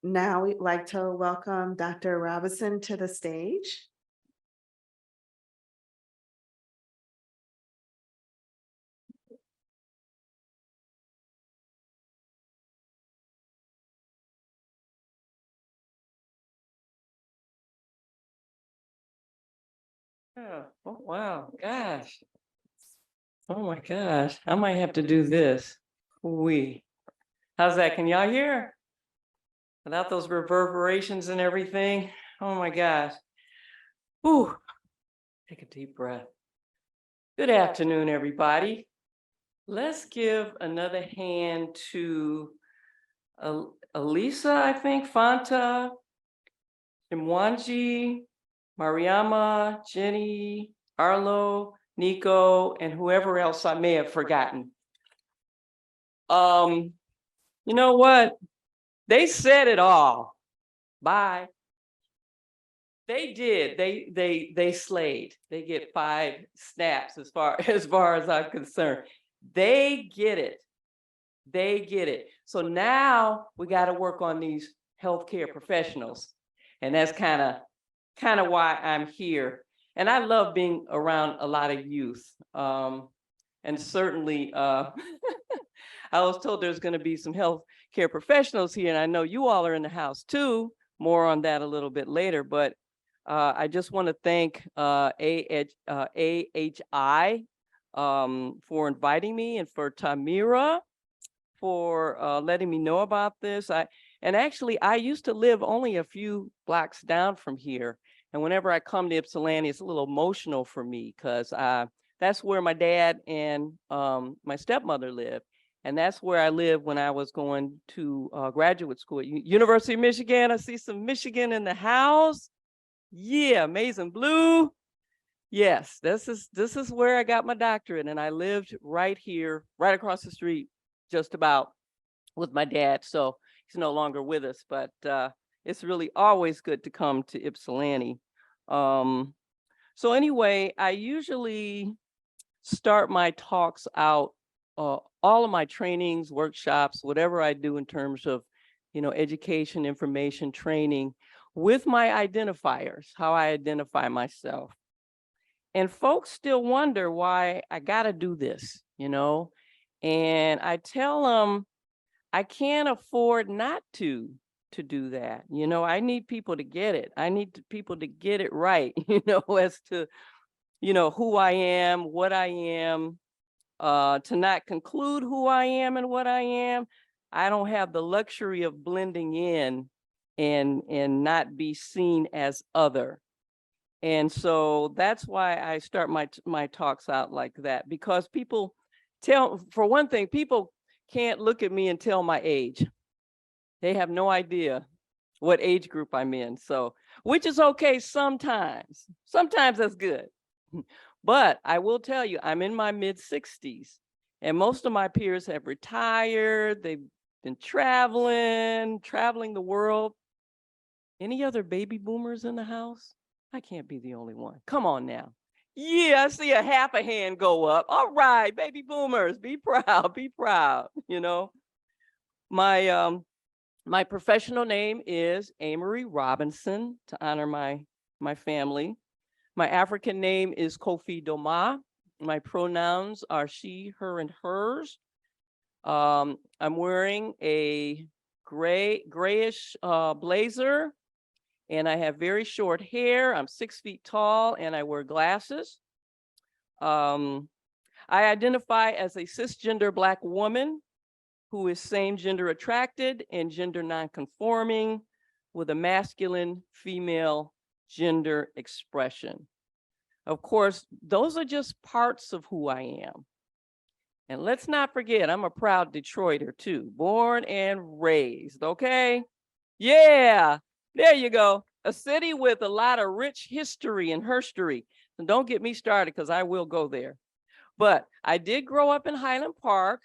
Now we'd like to welcome Dr. Robinson to the stage. Oh, wow, gosh. Oh my gosh, I might have to do this. How's that? Can y'all hear? Without those reverberations and everything? Oh my gosh. Whew. Take a deep breath. Good afternoon, everybody. Let's give another hand to Elisa, I think, Fanta, Imwanji, Mariama, Jenny, Arlo, Nico, and whoever else I may have forgotten. You know what? They said it all. Bye. They did. They slayed. They get 5 snaps as far as I'm concerned. They get it. They get it. So now we got to work on these healthcare professionals. And that's kind of why I'm here. And I love being around a lot of youth. And certainly I was told there's going to be some healthcare professionals here, and I know you all are in the house too. More on that a little bit later, but I just want to thank AHI for inviting me, and for Tamira for letting me know about this. And actually, I used to live only a few blocks down from here, and whenever I come to Ypsilanti, it's a little emotional for me because that's where my dad and my stepmother lived. And that's where I lived when I was going to graduate school at University of Michigan. I see some Michigan in the house. Yeah, Amazing Blue. Yes, this is where I got my doctorate, and I lived right here, right across the street, just about, with my dad. So he's no longer with us, but it's really always good to come to Ypsilanti. So anyway, I usually start my talks out, all of my trainings, workshops, whatever I do in terms of, education, information, training, with my identifiers, how I identify myself. And folks still wonder why I got to do this, and I tell them I can't afford not to do that. I need people to get it. I need people to get it right, as to, who I am, what I am, to not conclude who I am and what I am. I don't have the luxury of blending in and not be seen as other. And so that's why I start my talks out like that, because people for one thing, people can't look at me and tell my age. They have no idea what age group I'm in. So, which is okay sometimes. Sometimes that's good. But I will tell you, I'm in my mid-60s, and most of my peers have retired. They've been traveling the world. Any other baby boomers in the house? I can't be the only one. Come on now. Yeah, I see a half a hand go up. All right, baby boomers, be proud, be proud. My my professional name is Amorie Robinson, to honor my family. My African name is Kofi Doma. My pronouns are she, her, and hers. I'm wearing a grayish blazer, and I have very short hair. I'm 6 feet tall, and I wear glasses. I identify as a cisgender Black woman who is same gender attracted and gender nonconforming, with a masculine female gender expression. Of course, those are just parts of who I am. And let's not forget, I'm a proud Detroiter too, born and raised, okay? Yeah, there you go. A city with a lot of rich history and herstory. And don't get me started, because I will go there. But I did grow up in Highland Park,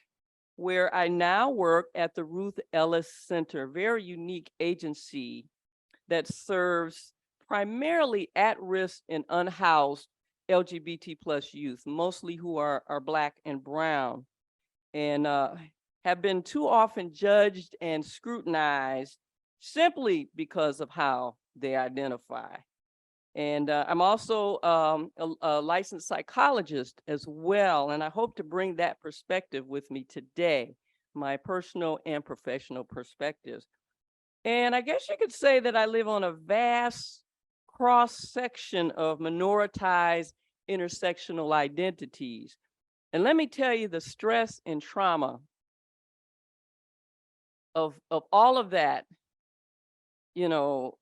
where I now work at the Ruth Ellis Center, very unique agency that serves primarily at-risk and unhoused LGBT plus youth, mostly who are Black and brown, and have been too often judged and scrutinized simply because of how they identify. And I'm also a licensed psychologist as well, and I hope to bring that perspective with me today, my personal and professional perspectives. And I guess you could say that I live on a vast cross section of minoritized intersectional identities. And let me tell you, the stress and trauma of all of that,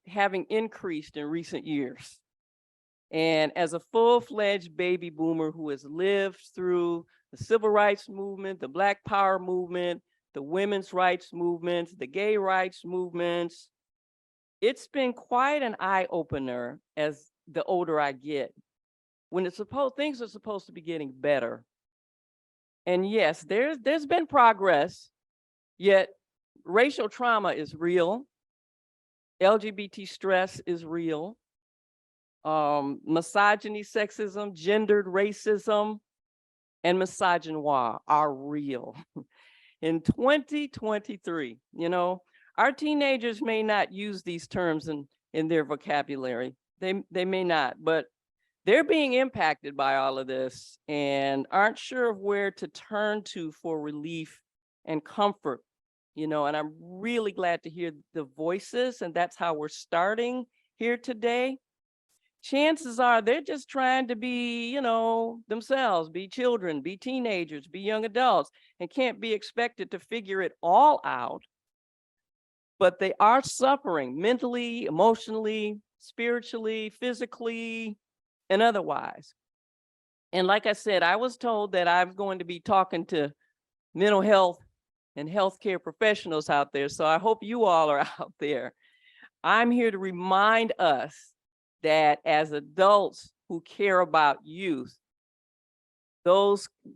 having increased in recent years. And as a full-fledged baby boomer who has lived through the civil rights movement, the Black Power movement, the women's rights movements, the gay rights movements, it's been quite an eye-opener as the older I get, when things are supposed to be getting better. And yes, there's been progress, yet racial trauma is real. LGBT stress is real. Misogyny, sexism, gendered racism, and misogynoir are real. In 2023, our teenagers may not use these terms in their vocabulary. They may not, but they're being impacted by all of this and aren't sure of where to turn to for relief and comfort, and I'm really glad to hear the voices, and that's how we're starting here today. Chances are they're just trying to be, themselves, be children, be teenagers, be young adults, and can't be expected to figure it all out. But they are suffering mentally, emotionally, spiritually, physically, and otherwise. And like I said, I was told that I'm going to be talking to mental health and healthcare professionals out there. So I hope you all are out there. I'm here to remind us that as adults who care about youth,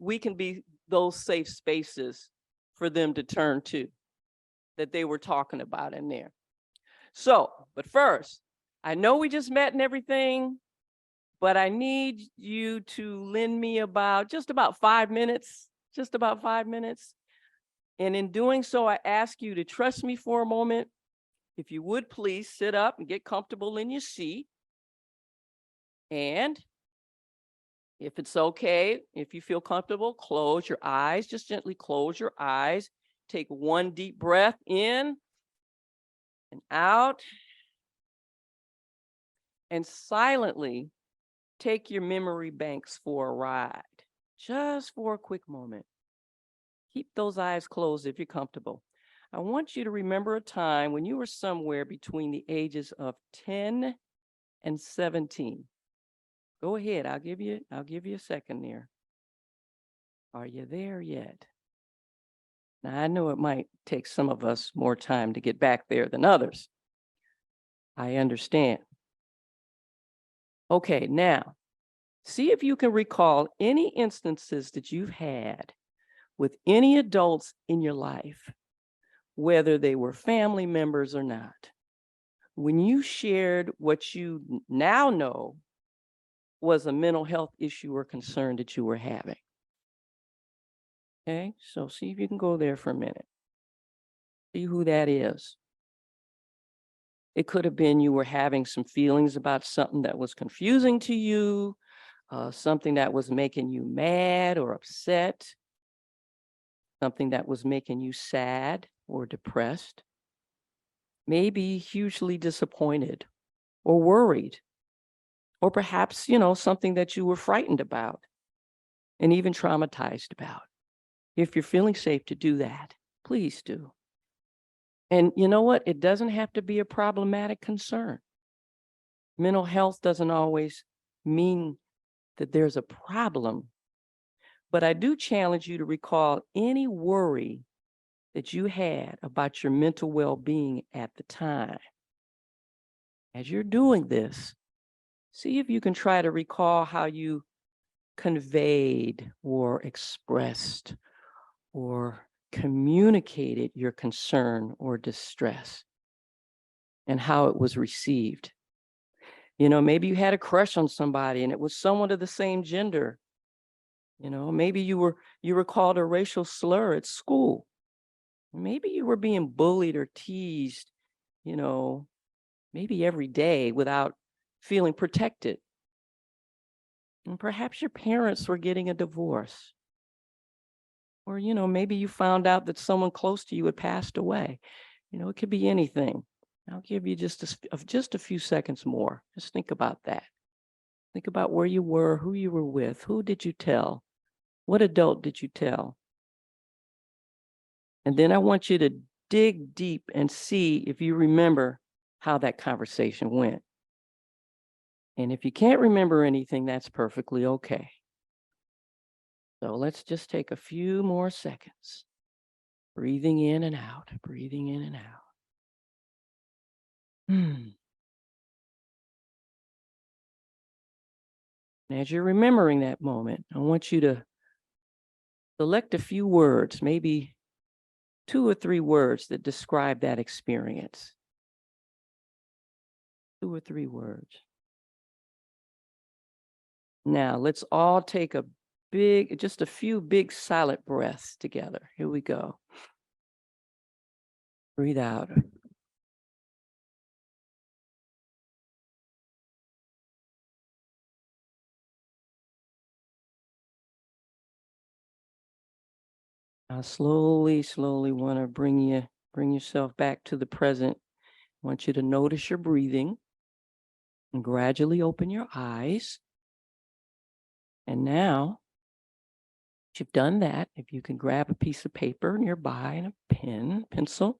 we can be those safe spaces for them to turn to that they were talking about in there. So, but first, I know we just met and everything, but I need you to lend me just about 5 minutes. And in doing so, I ask you to trust me for a moment. If you would please sit up and get comfortable in your seat. And if it's okay, if you feel comfortable, close your eyes, just gently close your eyes. Take one deep breath in and out. And silently take your memory banks for a ride, just for a quick moment. Keep those eyes closed if you're comfortable. I want you to remember a time when you were somewhere between the ages of 10 and 17. Go ahead, I'll give you a second there. Are you there yet? Now, I know it might take some of us more time to get back there than others. I understand. Okay, now, see if you can recall any instances that you've had with any adults in your life, whether they were family members or not, when you shared what you now know was a mental health issue or concern that you were having. Okay, so see if you can go there for a minute. See who that is. It could have been you were having some feelings about something that was confusing to you, something that was making you mad or upset, something that was making you sad or depressed, maybe hugely disappointed or worried, or perhaps, something that you were frightened about and even traumatized about. If you're feeling safe to do that, please do. And you know what? It doesn't have to be a problematic concern. Mental health doesn't always mean that there's a problem, but I do challenge you to recall any worry that you had about your mental well-being at the time. As you're doing this, see if you can try to recall how you conveyed or expressed or communicated your concern or distress and how it was received. Maybe you had a crush on somebody and it was someone of the same gender. Maybe you were called a racial slur at school. Maybe you were being bullied or teased maybe every day without feeling protected. And perhaps your parents were getting a divorce. Or, maybe you found out that someone close to you had passed away. It could be anything. I'll give you just a few seconds more. Just think about that. Think about where you were, who you were with, who did you tell? What adult did you tell? And then I want you to dig deep and see if you remember how that conversation went. And if you can't remember anything, that's perfectly okay. So let's just take a few more seconds. Breathing in and out, breathing in and out. And as you're remembering that moment, I want you to select a few words, maybe 2 or 3 words that describe that experience. 2 or 3 words. Now, let's all take just a few big silent breaths together. Here we go. Breathe out. I slowly want to bring yourself back to the present. I want you to notice your breathing and gradually open your eyes. And now, if you've done that, if you can grab a piece of paper nearby and a pencil,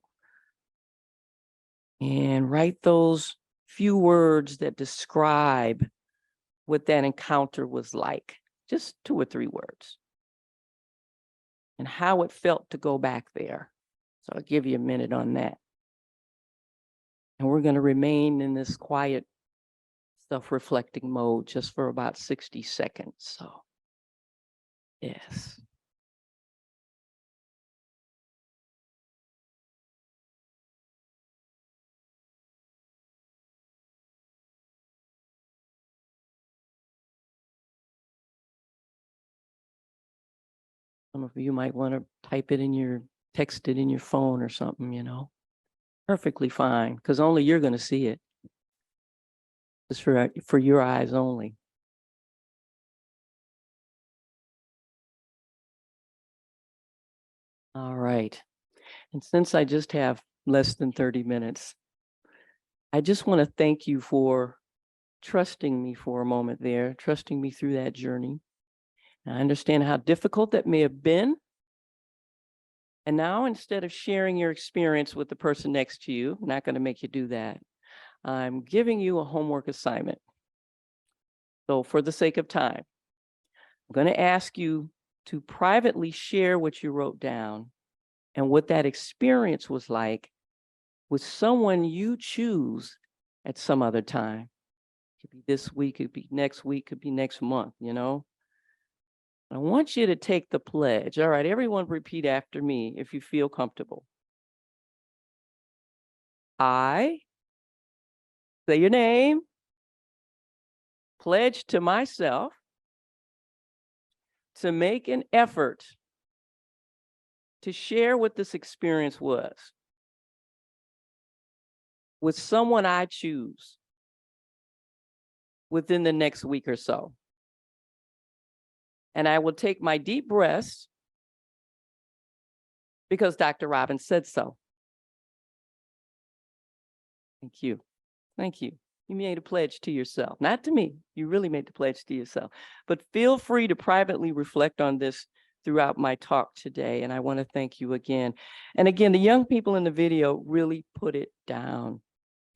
and write those few words that describe what that encounter was like. Just 2 or 3 words. And how it felt to go back there. So I'll give you a minute on that. And we're going to remain in this quiet, self-reflecting mode just for about 60 seconds. So, yes. Some of you might want to text it in your phone or something. Perfectly fine, because only you're going to see it. Just for your eyes only. All right. And since I just have less than 30 minutes, I just want to thank you for trusting me for a moment there, trusting me through that journey. I understand how difficult that may have been. And now, instead of sharing your experience with the person next to you, I'm not going to make you do that. I'm giving you a homework assignment. So for the sake of time, I'm going to ask you to privately share what you wrote down and what that experience was like with someone you choose at some other time. It could be this week, it could be next week, it could be next month, I want you to take the pledge. All right, everyone repeat after me if you feel comfortable. I, say your name, pledge to myself to make an effort to share what this experience was with someone I choose within the next week or so. And I will take my deep breaths because Dr. Robbins said so. Thank you. Thank you. You made a pledge to yourself, not to me. You really made the pledge to yourself. But feel free to privately reflect on this throughout my talk today. And I want to thank you again. And again, the young people in the video really put it down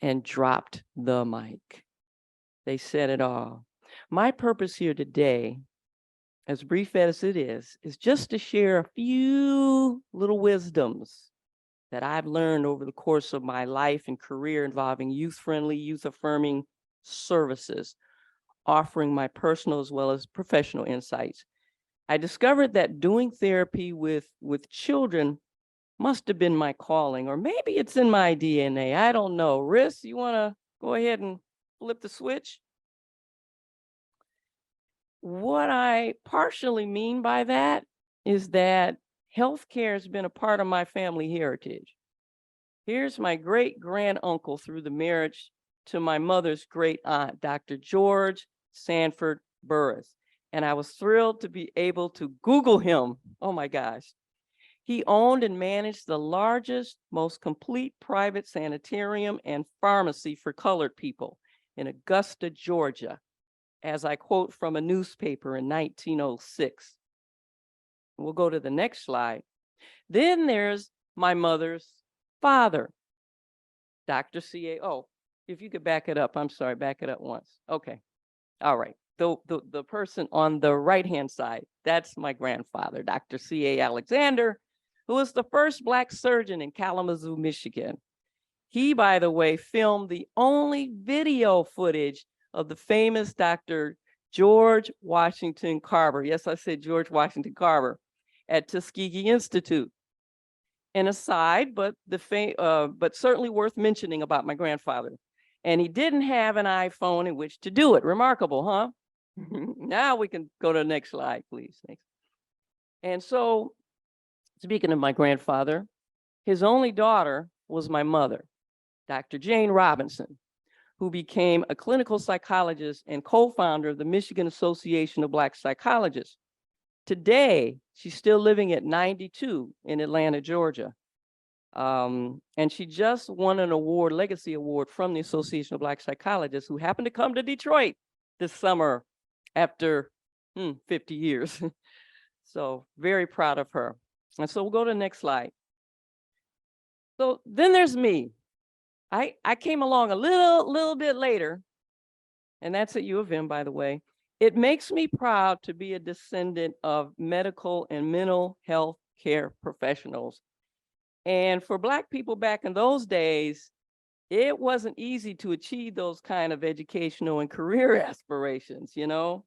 and dropped the mic. They said it all. My purpose here today, as brief as it is just to share a few little wisdoms that I've learned over the course of my life and career involving youth-friendly, youth-affirming services, offering my personal as well as professional insights. I discovered that doing therapy with children must have been my calling, or maybe it's in my DNA. I don't know. Riss, you want to go ahead and flip the switch? What I partially mean by that is that healthcare has been a part of my family heritage. Here's my great granduncle through the marriage to my mother's great aunt, Dr. George Sanford Burris. And I was thrilled to be able to Google him. Oh my gosh. He owned and managed the largest, most complete private sanitarium and pharmacy for colored people in Augusta, Georgia, as I quote from a newspaper in 1906. We'll go to the next slide. Then there's my mother's father, Dr. C.A. Oh, if you could back it up, I'm sorry, back it up once. Okay, all right. The person on the right-hand side, that's my grandfather, Dr. C.A. Alexander, who was the first Black surgeon in Kalamazoo, Michigan. He, by the way, filmed the only video footage of the famous Dr. George Washington Carver. Yes, I said George Washington Carver at Tuskegee Institute. An aside, but certainly worth mentioning about my grandfather. And he didn't have an iPhone in which to do it. Remarkable, huh? Now we can go to the next slide, please. Thanks. And so, speaking of my grandfather, his only daughter was my mother, Dr. Jane Robinson, who became a clinical psychologist and co-founder of the Michigan Association of Black Psychologists. Today, she's still living at 92 in Atlanta, Georgia. And she just won an award, legacy award from the Association of Black Psychologists, who happened to come to Detroit this summer after 50 years. So very proud of her. And so we'll go to the next slide. So then there's me. I came along a little bit later, and that's at U of M, by the way. It makes me proud to be a descendant of medical and mental health care professionals. And for Black people back in those days, it wasn't easy to achieve those kind of educational and career aspirations, you know,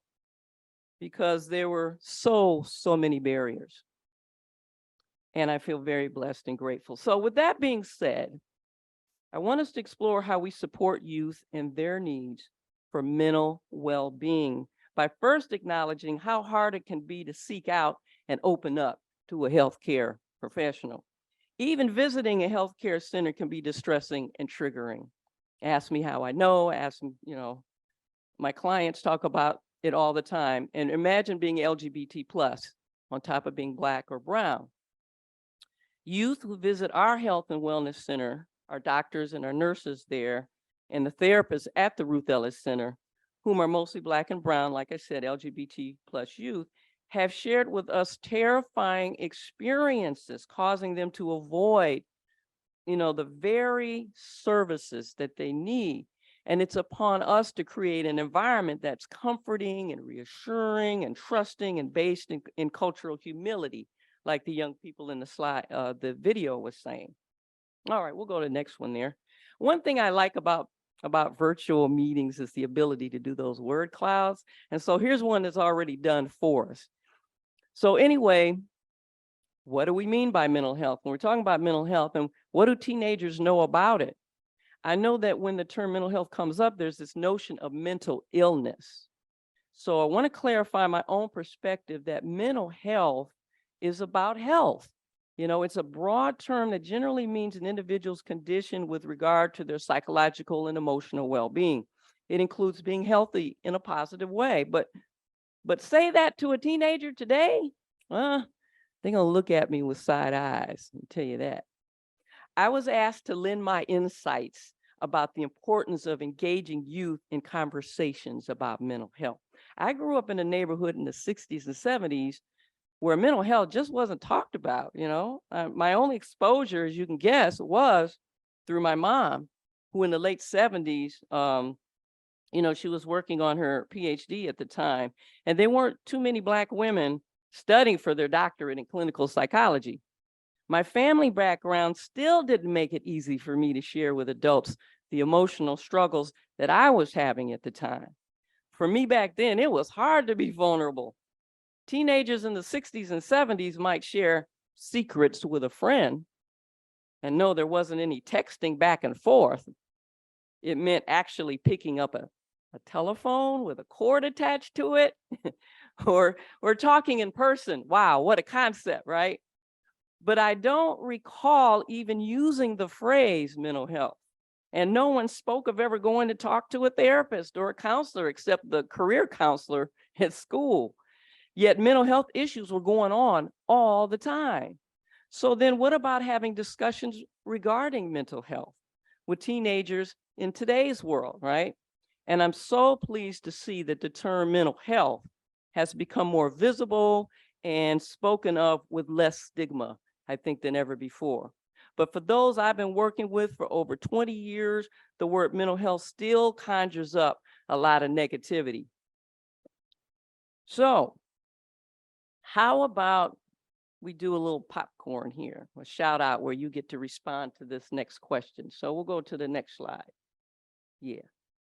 because there were so many barriers. And I feel very blessed and grateful. So with that being said, I want us to explore how we support youth and their needs for mental well-being by first acknowledging how hard it can be to seek out and open up to a healthcare professional. Even visiting a healthcare center can be distressing and triggering. Ask me how I know, ask me, you know, my clients talk about it all the time. And imagine being LGBT plus on top of being Black or brown. Youth who visit our health and wellness center, our doctors and our nurses there, and the therapists at the Ruth Ellis Center, whom are mostly Black and brown, like I said, LGBT plus youth, have shared with us terrifying experiences, causing them to avoid, you know, the very services that they need. And it's upon us to create an environment that's comforting and reassuring and trusting and based in cultural humility, like the young people in the slide, the video was saying. All right, we'll go to the next one there. One thing I like about virtual meetings is the ability to do those word clouds. And so here's one that's already done for us. So anyway, what do we mean by mental health? When we're talking about mental health, and what do teenagers know about it? I know that when the term mental health comes up, there's this notion of mental illness. So I want to clarify my own perspective that mental health is about health. You know, it's a broad term that generally means an individual's condition with regard to their psychological and emotional well-being. It includes being healthy in a positive way, but say that to a teenager today, they're gonna look at me with side eyes, I'll tell you that. I was asked to lend my insights about the importance of engaging youth in conversations about mental health. I grew up in a neighborhood in the 60s and 70s where mental health just wasn't talked about, you know. My only exposure, as you can guess, was through my mom, who in the late 70s, you know, she was working on her PhD at the time, and there weren't too many Black women studying for their doctorate in clinical psychology. My family background still didn't make it easy for me to share with adults the emotional struggles that I was having at the time. For me back then, it was hard to be vulnerable. Teenagers in the 60s and 70s might share secrets with a friend, and no, there wasn't any texting back and forth. It meant actually picking up a telephone with a cord attached to it, or talking in person. Wow, what a concept, right? but I don't recall even using the phrase mental health. And no one spoke of ever going to talk to a therapist or a counselor except the career counselor at school. Yet mental health issues were going on all the time. So then what about having discussions regarding mental health with teenagers in today's world, right? And I'm so pleased to see that the term mental health has become more visible and spoken of with less stigma, I think, than ever before. But for those I've been working with for over 20 years, the word mental health still conjures up a lot of negativity. So how about we do a little popcorn here, a shout out where you get to respond to this next question. So we'll go to the next slide. Yeah.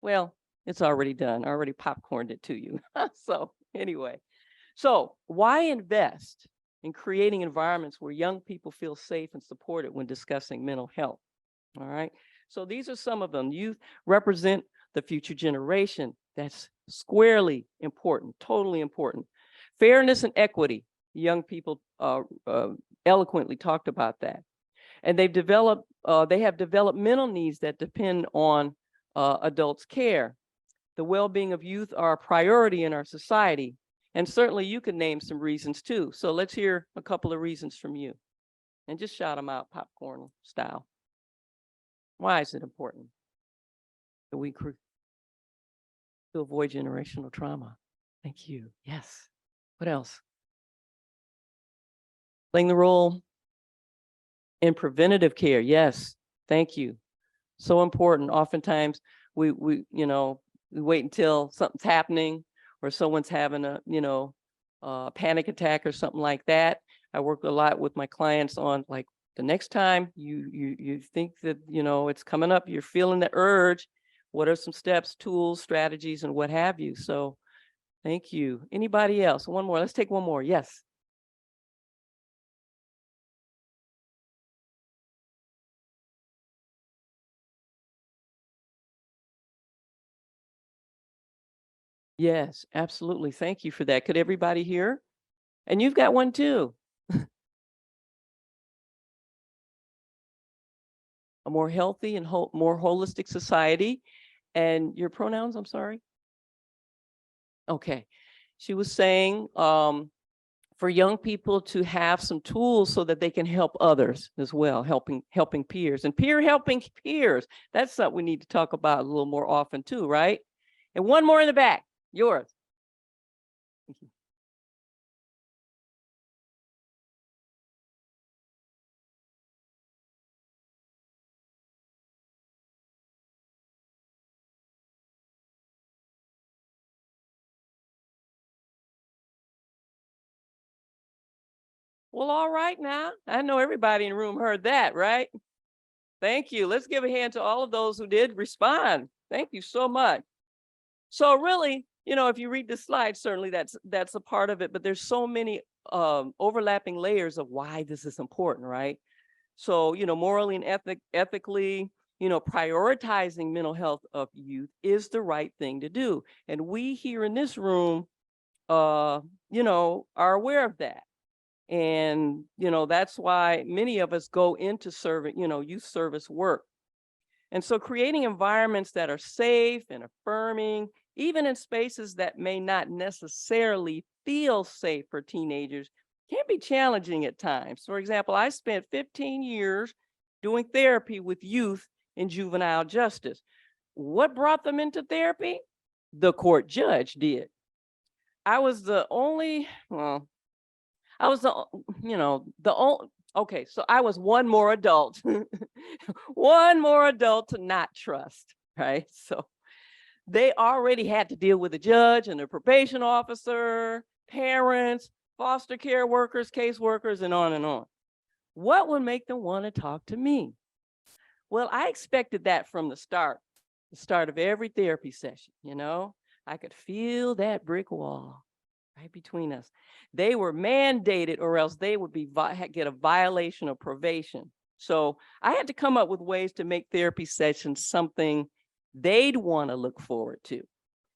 Well, it's already done. I already popcorned it to you. So anyway, so why invest in creating environments where young people feel safe and supported when discussing mental health? All right. So these are some of them. Youth represent the future generation. That's squarely important, totally important. Fairness and equity. Young people eloquently talked about that. And they have developmental needs that depend on adults' care. The well-being of youth are a priority in our society. And certainly you can name some reasons too. So let's hear a couple of reasons from you. And just shout them out popcorn style. Why is it important that we to avoid generational trauma? Thank you. Yes. What else? Playing the role in preventative care. Yes. Thank you. So important. Oftentimes we wait until something's happening or someone's having a panic attack or something like that. I work a lot with my clients on like the next time you think that, it's coming up, you're feeling the urge. What are some steps, tools, strategies, and what have you? So thank you. Anybody else? One more. Let's take one more. Yes. Yes, absolutely. Thank you for that. Could everybody hear? And you've got one too. A more healthy and more holistic society. And your pronouns, I'm sorry? Okay. She was saying for young people to have some tools so that they can help others as well, helping peers. And helping peers, that's something we need to talk about a little more often too, right? And one more in the back, yours. Well, all right now. I know everybody in the room heard that, right? Thank you. Let's give a hand to all of those who did respond. Thank you so much. So really, if you read the slide, certainly that's a part of it, but there's so many overlapping layers of why this is important, right? So, morally and ethically, prioritizing mental health of youth is the right thing to do. And we here in this room, are aware of that. And, that's why many of us go into serving, youth service work. And so creating environments that are safe and affirming, even in spaces that may not necessarily feel safe for teenagers, can be challenging at times. For example, I spent 15 years doing therapy with youth in juvenile justice. What brought them into therapy? The court judge did. I was the only, well, I was okay, so I was one more adult, one more adult to not trust, right? So they already had to deal with the judge and the probation officer, parents, foster care workers, caseworkers, and on and on. What would make them want to talk to me? Well, I expected that from the start of every therapy session, I could feel that brick wall right between us. They were mandated or else they would get a violation of probation. So I had to come up with ways to make therapy sessions something they'd want to look forward to.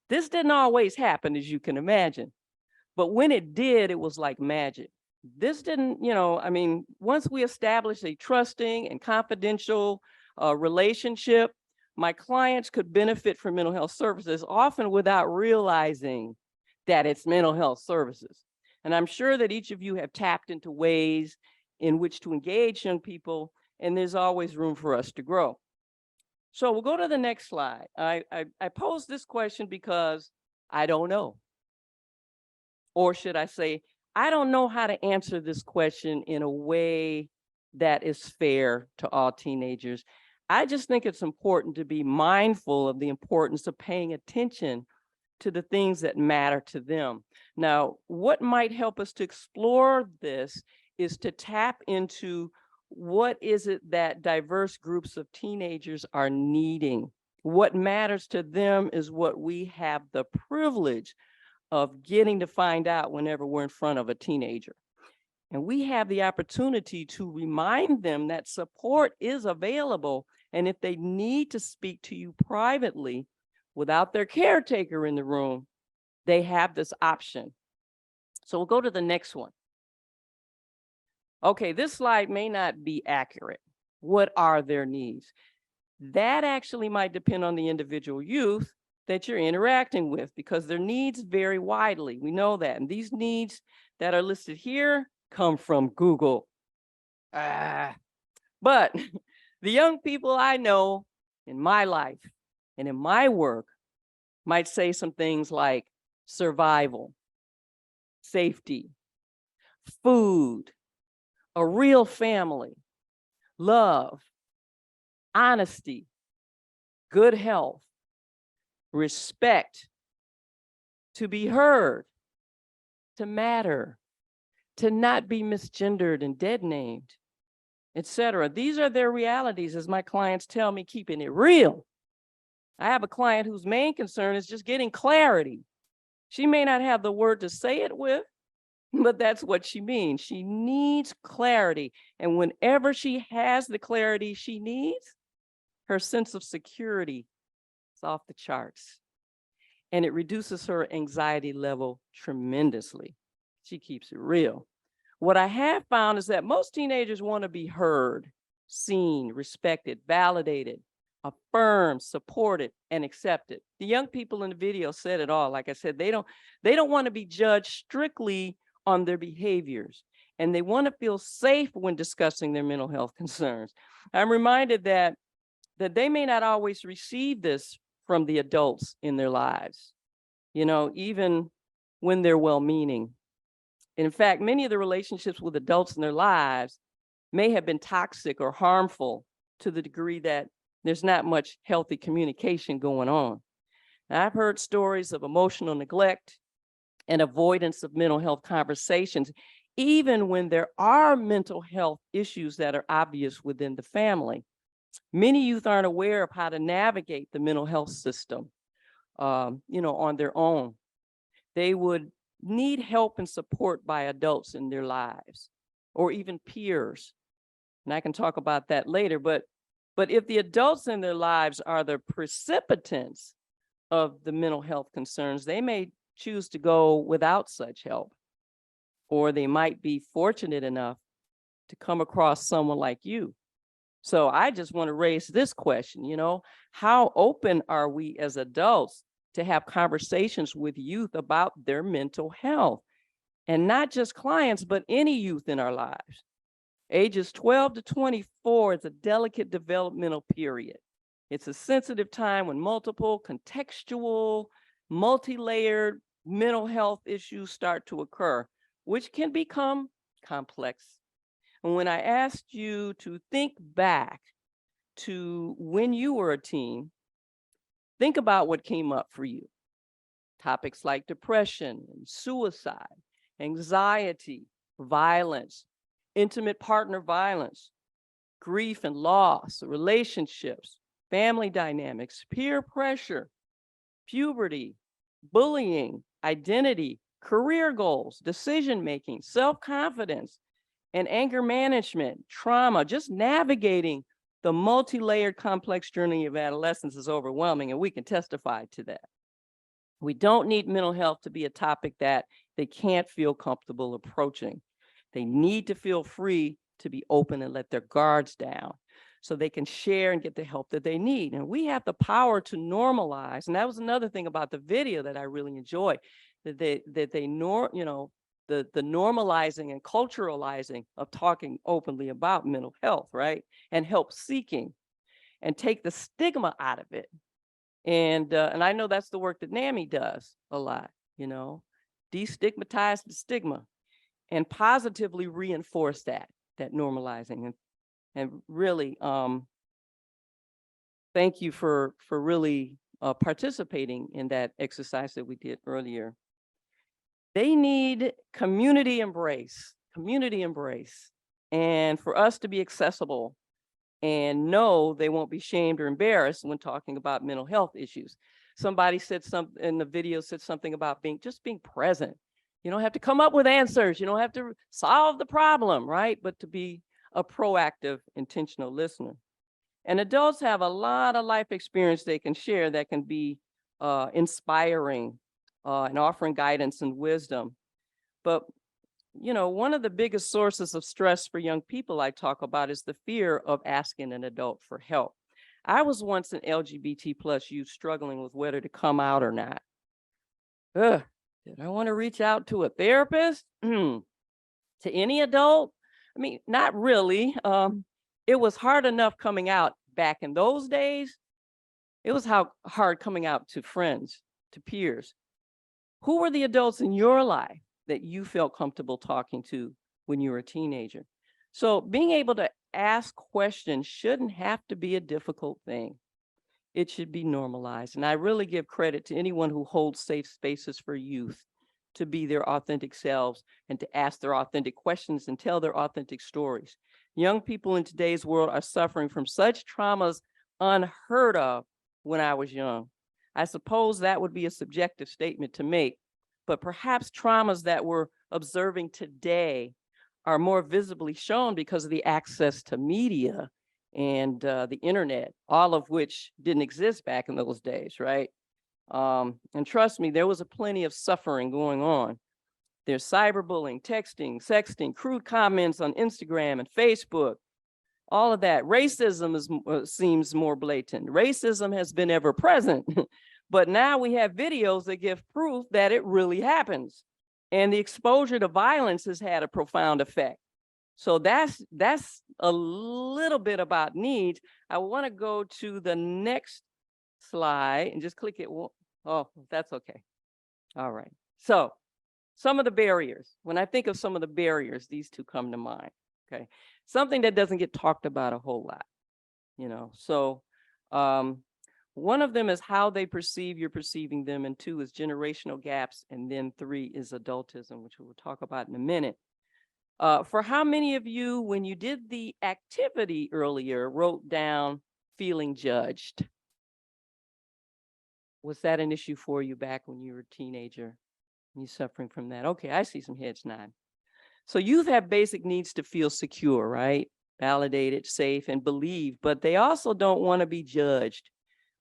This didn't always happen, as you can imagine. But when it did, it was like magic. This didn't, I mean, once we establish a trusting and confidential relationship, my clients could benefit from mental health services, often without realizing that it's mental health services. And I'm sure that each of you have tapped into ways in which to engage young people, and there's always room for us to grow. So we'll go to the next slide. I posed this question because I don't know. Or should I say, I don't know how to answer this question in a way that is fair to all teenagers. I just think it's important to be mindful of the importance of paying attention to the things that matter to them. Now, what might help us to explore this is to tap into what is it that diverse groups of teenagers are needing. What matters to them is what we have the privilege of getting to find out whenever we're in front of a teenager. And we have the opportunity to remind them that support is available. And if they need to speak to you privately without their caretaker in the room, they have this option. So we'll go to the next one. Okay, this slide may not be accurate. What are their needs? That actually might depend on the individual youth that you're interacting with, because their needs vary widely. We know that. And these needs that are listed here come from Google. But the young people I know in my life and in my work might say some things like survival, safety, food, a real family, love, honesty, good health, respect, to be heard, to matter, to not be misgendered and dead named, etc. These are their realities, as my clients tell me, keeping it real. I have a client whose main concern is just getting clarity. She may not have the word to say it with, but that's what she means. She needs clarity. And whenever she has the clarity she needs, her sense of security is off the charts. And it reduces her anxiety level tremendously. She keeps it real. What I have found is that most teenagers want to be heard, seen, respected, validated, affirmed, supported, and accepted. The young people in the video said it all. Like I said, they don't want to be judged strictly on their behaviors, and they want to feel safe when discussing their mental health concerns. I'm reminded that they may not always receive this from the adults in their lives, even when they're well-meaning. In fact, many of the relationships with adults in their lives may have been toxic or harmful to the degree that there's not much healthy communication going on. Now, I've heard stories of emotional neglect and avoidance of mental health conversations, even when there are mental health issues that are obvious within the family. Many youth aren't aware of how to navigate the mental health system, on their own. They would need help and support by adults in their lives, or even peers. And I can talk about that later, but if the adults in their lives are the precipitants of the mental health concerns, they may choose to go without such help, or they might be fortunate enough to come across someone like you. So I just want to raise this question, how open are we as adults to have conversations with youth about their mental health? And not just clients, but any youth in our lives. Ages 12 to 24 is a delicate developmental period. It's a sensitive time when multiple, contextual, multi-layered mental health issues start to occur, which can become complex. And when I asked you to think back to when you were a teen, think about what came up for you. Topics like depression and suicide, anxiety, violence, intimate partner violence, grief and loss, relationships, family dynamics, peer pressure, puberty, bullying, identity, career goals, decision-making, self-confidence, and anger management, trauma. Just navigating the multi-layered complex journey of adolescence is overwhelming, and we can testify to that. We don't need mental health to be a topic that they can't feel comfortable approaching. They need to feel free to be open and let their guards down so they can share and get the help that they need. And we have the power to normalize. And that was another thing about the video that I really enjoy, that the normalizing and culturalizing of talking openly about mental health, right? And help seeking, and take the stigma out of it. And I know that's the work that NAMI does a lot, destigmatize the stigma and positively reinforce that normalizing. And really, thank you for really participating in that exercise that we did earlier. They need community embrace, and for us to be accessible and know they won't be shamed or embarrassed when talking about mental health issues. Somebody said something in the video, said something about being present. You don't have to come up with answers. You don't have to solve the problem, right? But to be a proactive, intentional listener. And adults have a lot of life experience they can share that can be inspiring and offering guidance and wisdom. But one of the biggest sources of stress for young people I talk about is the fear of asking an adult for help. I was once an LGBT plus youth struggling with whether to come out or not. Did I want to reach out to a therapist? To any adult? I mean, not really. It was hard enough coming out back in those days. It was hard coming out to friends, to peers. Who were the adults in your life that you felt comfortable talking to when you were a teenager? So being able to ask questions shouldn't have to be a difficult thing. It should be normalized. And I really give credit to anyone who holds safe spaces for youth to be their authentic selves and to ask their authentic questions and tell their authentic stories. Young people in today's world are suffering from such traumas unheard of when I was young. I suppose that would be a subjective statement to make, but perhaps traumas that we're observing today are more visibly shown because of the access to media and the internet, all of which didn't exist back in those days, right? And trust me, there was plenty of suffering going on. There's cyberbullying, texting, sexting, crude comments on Instagram and Facebook, all of that. Racism seems more blatant. Racism has been ever present, but now we have videos that give proof that it really happens. And the exposure to violence has had a profound effect. So that's a little bit about needs. I want to go to the next slide and just click it. Oh, that's okay. All right. So some of the barriers. When I think of some of the barriers, these two come to mind. Okay. Something that doesn't get talked about a whole lot, So one of them is how they perceive you're perceiving them, and 2 is generational gaps, and then 3 is adultism, which we will talk about in a minute. For how many of you, when you did the activity earlier, wrote down feeling judged? Was that an issue for you back when you were a teenager? You suffering from that? Okay, I see some heads nodding. So youth have basic needs to feel secure, right? Validated, safe, and believed, but they also don't want to be judged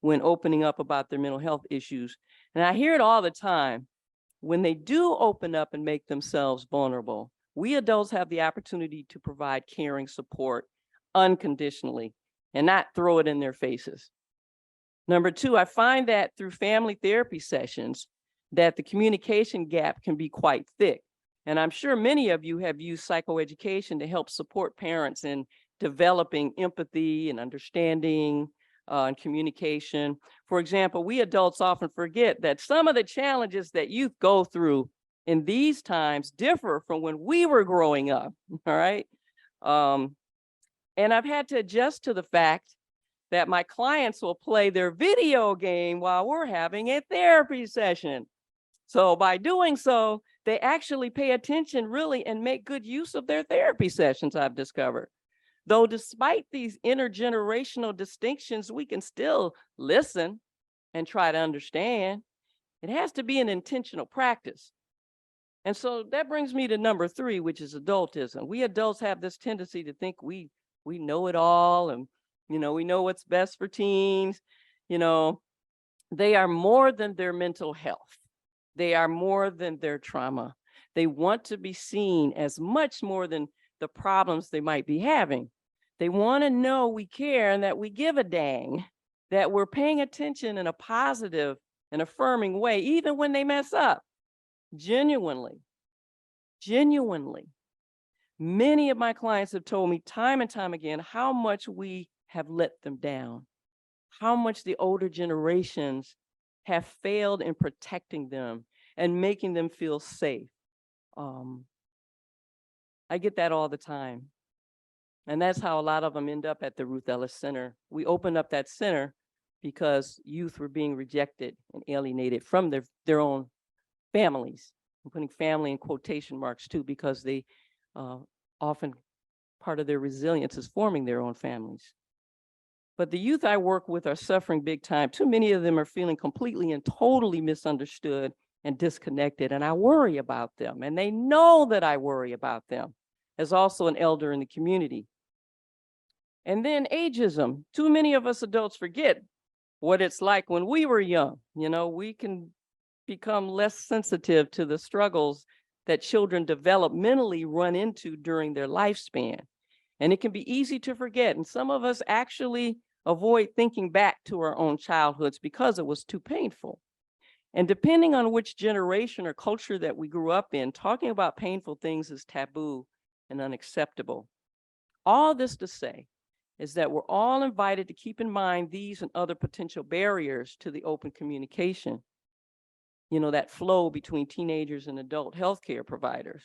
when opening up about their mental health issues. And I hear it all the time. When they do open up and make themselves vulnerable, we adults have the opportunity to provide caring support unconditionally and not throw it in their faces. Number 2, I find that through family therapy sessions that the communication gap can be quite thick. And I'm sure many of you have used psychoeducation to help support parents in developing empathy and understanding and communication. For example, we adults often forget that some of the challenges that youth go through in these times differ from when we were growing up, all right? And I've had to adjust to the fact that my clients will play their video game while we're having a therapy session. So by doing so, they actually pay attention really and make good use of their therapy sessions, I've discovered. Though despite these intergenerational distinctions, we can still listen and try to understand. It has to be an intentional practice. And so that brings me to number 3, which is adultism. We adults have this tendency to think we know it all, and we know what's best for teens. They are more than their mental health. They are more than their trauma. They want to be seen as much more than the problems they might be having. They want to know we care and that we give a dang, that we're paying attention in a positive and affirming way, even when they mess up. Genuinely. Many of my clients have told me time and time again how much we have let them down, how much the older generations have failed in protecting them and making them feel safe. I get that all the time. And that's how a lot of them end up at the Ruth Ellis Center. We opened up that center because youth were being rejected and alienated from their own families. I'm putting family in quotation marks too, because they often part of their resilience is forming their own families. But the youth I work with are suffering big time. Too many of them are feeling completely and totally misunderstood and disconnected. And I worry about them. And they know that I worry about them as also an elder in the community. And then ageism. Too many of us adults forget what it's like when we were young. You know, we can become less sensitive to the struggles that children developmentally run into during their lifespan. And it can be easy to forget. And some of us actually avoid thinking back to our own childhoods because it was too painful. And depending on which generation or culture that we grew up in, talking about painful things is taboo and unacceptable. All this to say is that we're all invited to keep in mind these and other potential barriers to the open communication, you know, that flow between teenagers and adult healthcare providers.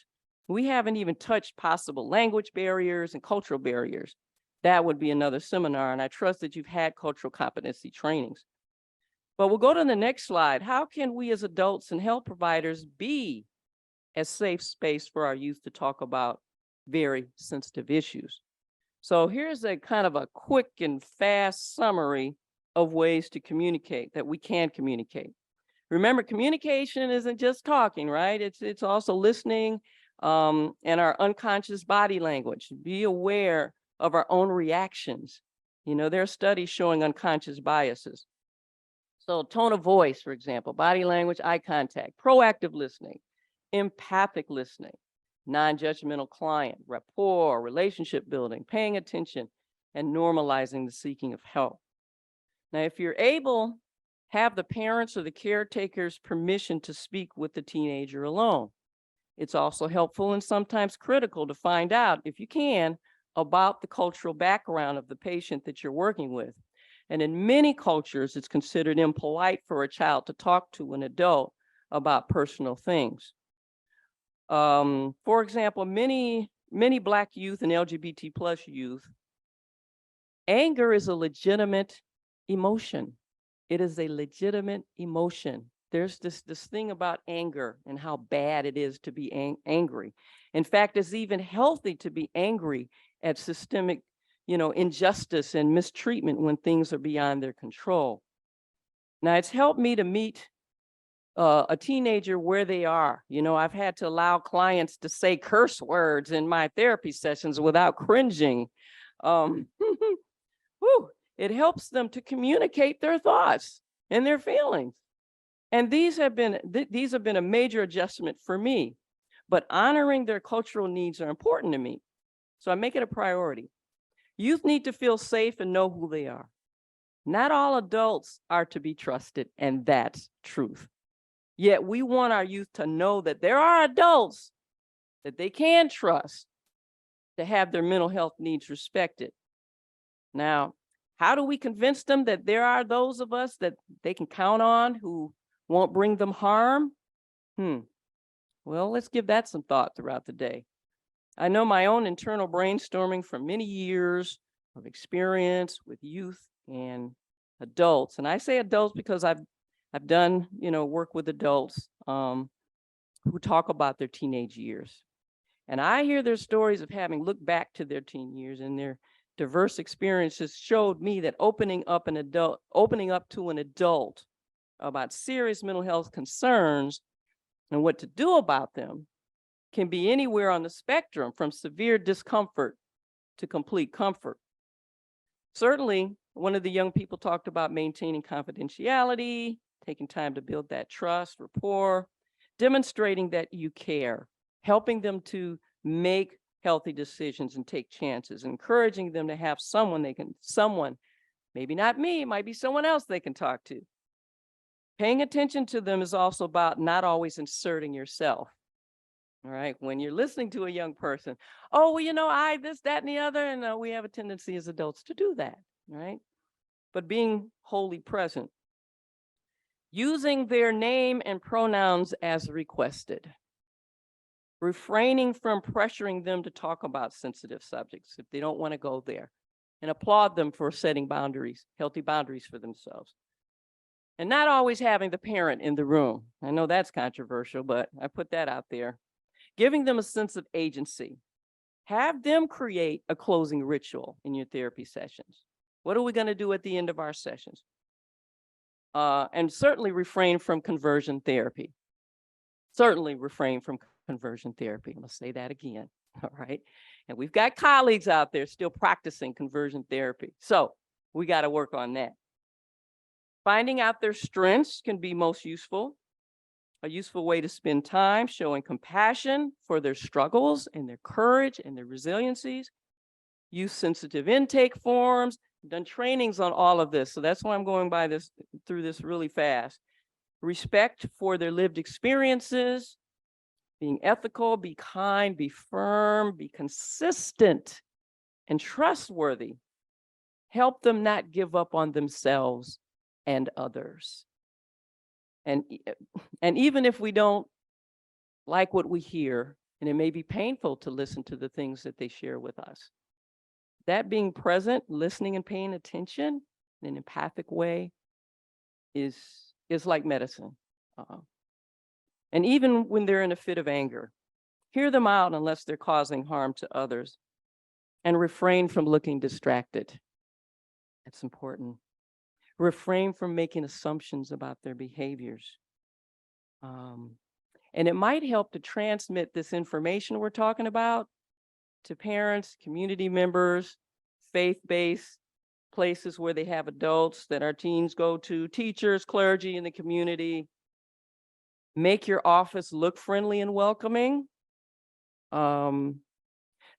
We haven't even touched possible language barriers and cultural barriers. That would be another seminar, and I trust that you've had cultural competency trainings. But we'll go to the next slide. How can we as adults and health providers be a safe space for our youth to talk about very sensitive issues? So here's a kind of a quick and fast summary of ways to communicate, that we can communicate. Remember, communication isn't just talking, right? It's also listening and our unconscious body language. Be aware of our own reactions. You know, there are studies showing unconscious biases. So tone of voice, for example, body language, eye contact, proactive listening, empathic listening, non-judgmental client, rapport, relationship building, paying attention, and normalizing the seeking of help. Now, if you're able, have the parents or the caretaker's permission to speak with the teenager alone. It's also helpful and sometimes critical to find out, if you can, about the cultural background of the patient that you're working with. And in many cultures, it's considered impolite for a child to talk to an adult about personal things. For example, many Black youth and LGBT plus youth, anger is a legitimate emotion. It is a legitimate emotion. There's this thing about anger and how bad it is to be angry. In fact, it's even healthy to be angry at systemic, you know, injustice and mistreatment when things are beyond their control. Now, it's helped me to meet a teenager where they are. You know, I've had to allow clients to say curse words in my therapy sessions without cringing. It helps them to communicate their thoughts and their feelings. And these have been a major adjustment for me, but honoring their cultural needs are important to me. So I make it a priority. Youth need to feel safe and know who they are. Not all adults are to be trusted, and that's truth. Yet we want our youth to know that there are adults that they can trust to have their mental health needs respected. Now, how do we convince them that there are those of us that they can count on who won't bring them harm? Well, let's give that some thought throughout the day. I know my own internal brainstorming from many years of experience with youth and adults. And I say adults because I've done, you know, work with adults who talk about their teenage years. And I hear their stories of having looked back to their teen years, and their diverse experiences showed me that opening up to an adult about serious mental health concerns and what to do about them can be anywhere on the spectrum, from severe discomfort to complete comfort. Certainly, one of the young people talked about maintaining confidentiality, taking time to build that trust, rapport, demonstrating that you care. helping them to make healthy decisions and take chances, encouraging them to have someone, maybe not me, it might be someone else they can talk to. Paying attention to them is also about not always inserting yourself. All right. When you're listening to a young person, oh, well, this, that, and the other. And we have a tendency as adults to do that. Right. But being wholly present, using their name and pronouns as requested, refraining from pressuring them to talk about sensitive subjects if they don't want to go there, and applaud them for setting boundaries, healthy boundaries for themselves. And not always having the parent in the room. I know that's controversial, but I put that out there. Giving them a sense of agency. Have them create a closing ritual in your therapy sessions. What are we going to do at the end of our sessions? And certainly refrain from conversion therapy. Certainly refrain from conversion therapy. I'm going to say that again. All right. And we've got colleagues out there still practicing conversion therapy. So we got to work on that. Finding out their strengths can be most useful. A useful way to spend time showing compassion for their struggles and their courage and their resiliencies. Use sensitive intake forms. I've done trainings on all of this. So that's why I'm going through this really fast. Respect for their lived experiences, being ethical, be kind, be firm, be consistent and trustworthy. Help them not give up on themselves and others. And even if we don't like what we hear, and it may be painful to listen to the things that they share with us, that being present, listening and paying attention in an empathic way is like medicine. And even when they're in a fit of anger, hear them out unless they're causing harm to others, and refrain from looking distracted. That's important. Refrain from making assumptions about their behaviors. And it might help to transmit this information we're talking about to parents, community members, faith-based places where they have adults that our teens go to, teachers, clergy in the community. Make your office look friendly and welcoming. The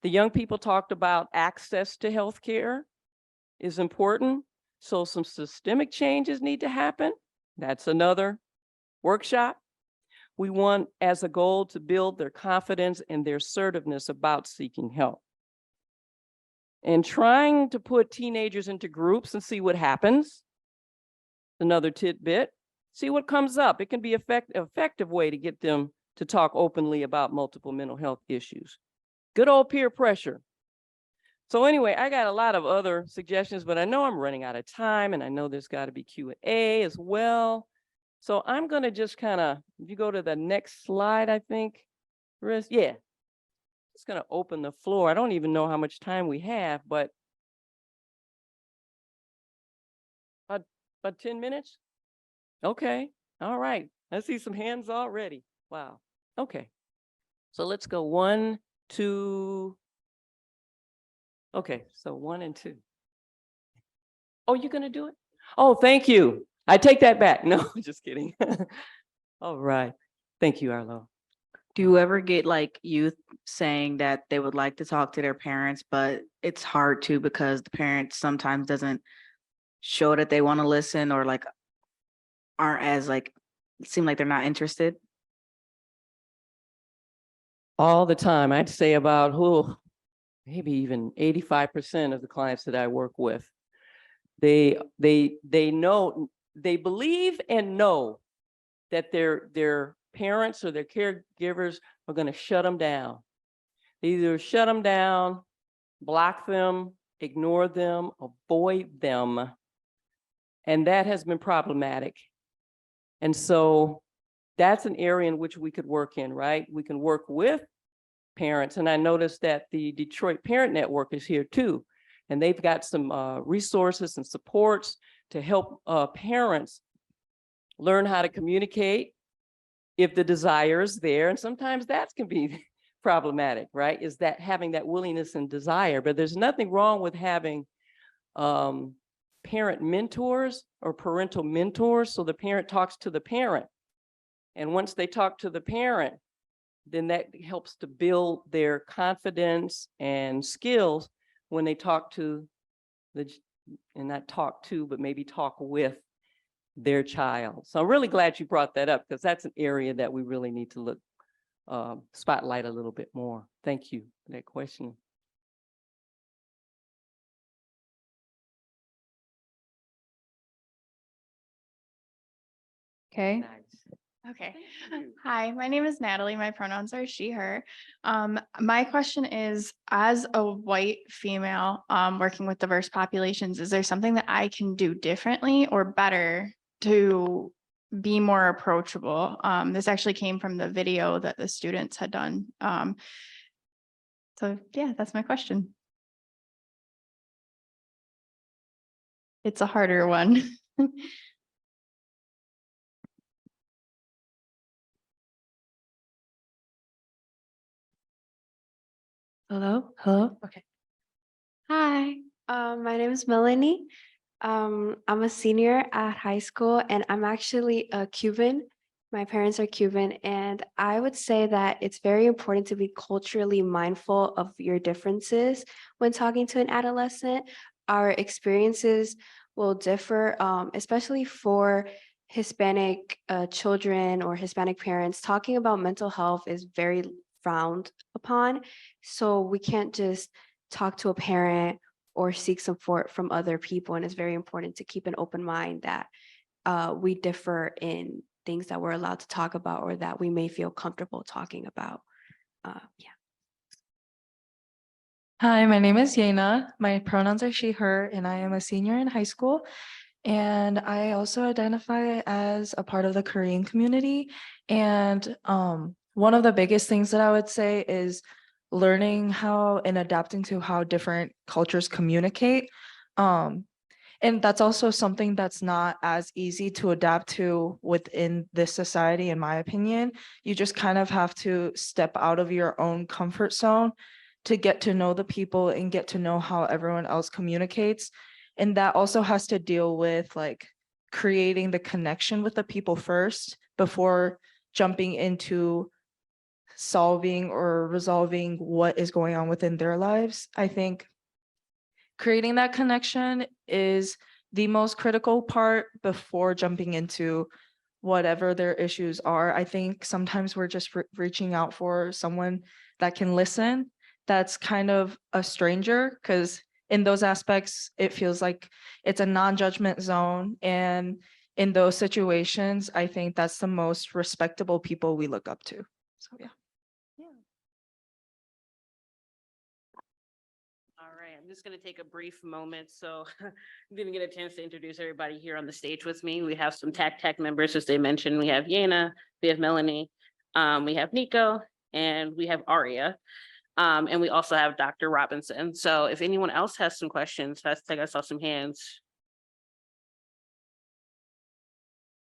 young people talked about access to healthcare is important. So some systemic changes need to happen. That's another workshop. We want as a goal to build their confidence and their assertiveness about seeking help. And trying to put teenagers into groups and see what happens. Another tidbit, see what comes up. It can be an effective way to get them to talk openly about multiple mental health issues. Good old peer pressure. So anyway, I got a lot of other suggestions, but I know I'm running out of time, and I know there's got to be Q&A as well. So I'm going to just kind of, if you go to the next slide, I think, yeah, just going to open the floor. I don't even know how much time we have, but about 10 minutes? Okay, all right. I see some hands already. Wow, okay. So let's go 1, 2. Okay, so 1 and 2. Oh, you're gonna do it? Oh, thank you. I take that back. No, just kidding. All right. Thank you, Arlo. Do you ever get like youth saying that they would like to talk to their parents, but it's hard to because the parents sometimes doesn't show that they want to listen, or like aren't as like seem like they're not interested? All the time. I'd say about maybe even 85% of the clients that I work with, they know, they believe and know that their parents or their caregivers are going to shut them down. They either shut them down, block them, ignore them, avoid them. And that has been problematic. And so that's an area in which we could work in, right? We can work with parents. And I noticed that the Detroit Parent Network is here too. And they've got some resources and supports to help parents learn how to communicate if the desire is there. And sometimes that can be problematic, right? Is that having that willingness and desire. But there's nothing wrong with having parent mentors or parental mentors. So the parent talks to the parent. And once they talk to the parent, then that helps to build their confidence and skills when they talk to and not talk to, but maybe talk with their child. So I'm really glad you brought that up because that's an area that we really need to look, spotlight a little bit more. Thank you for that question. Okay. Nice. Okay. Hi, my name is Natalie. My pronouns are she, her. My question is, as a white female, working with diverse populations, is there something that I can do differently or better to be more approachable? This actually came from the video that the students had done. So yeah, that's my question. It's a harder one. Hello, hello. Okay. Hi, my name is Melanie. I'm a senior at high school and I'm actually a Cuban. My parents are Cuban, and I would say that it's very important to be culturally mindful of your differences when talking to an adolescent. Our experiences will differ, especially for Hispanic children or Hispanic parents. Talking about mental health is very frowned upon. So we can't just talk to a parent or seek support from other people. And it's very important to keep an open mind that we differ in things that we're allowed to talk about or that we may feel comfortable talking about. Yeah. Hi, my name is Yena. My pronouns are she, her, and I am a senior in high school. And I also identify as a part of the Korean community. And one of the biggest things that I would say is learning how and adapting to how different cultures communicate. And that's also something that's not as easy to adapt to within this society, in my opinion. You just kind of have to step out of your own comfort zone to get to know the people and get to know how everyone else communicates. And that also has to deal with like creating the connection with the people first before jumping into solving or resolving what is going on within their lives. I think creating that connection is the most critical part before jumping into whatever their issues are. I think sometimes we're just reaching out for someone that can listen, that's kind of a stranger, because in those aspects, it feels like it's a non-judgment zone. And in those situations, I think that's the most respectable people we look up to. So yeah. All right, I'm just going to take a brief moment. So I didn't get a chance to introduce everybody here on the stage with me. We have some TAC members, as they mentioned. We have Yena, we have Melanie, we have Nico, and we have Aria. And we also have Dr. Robinson. So if anyone else has some questions, I think I saw some hands.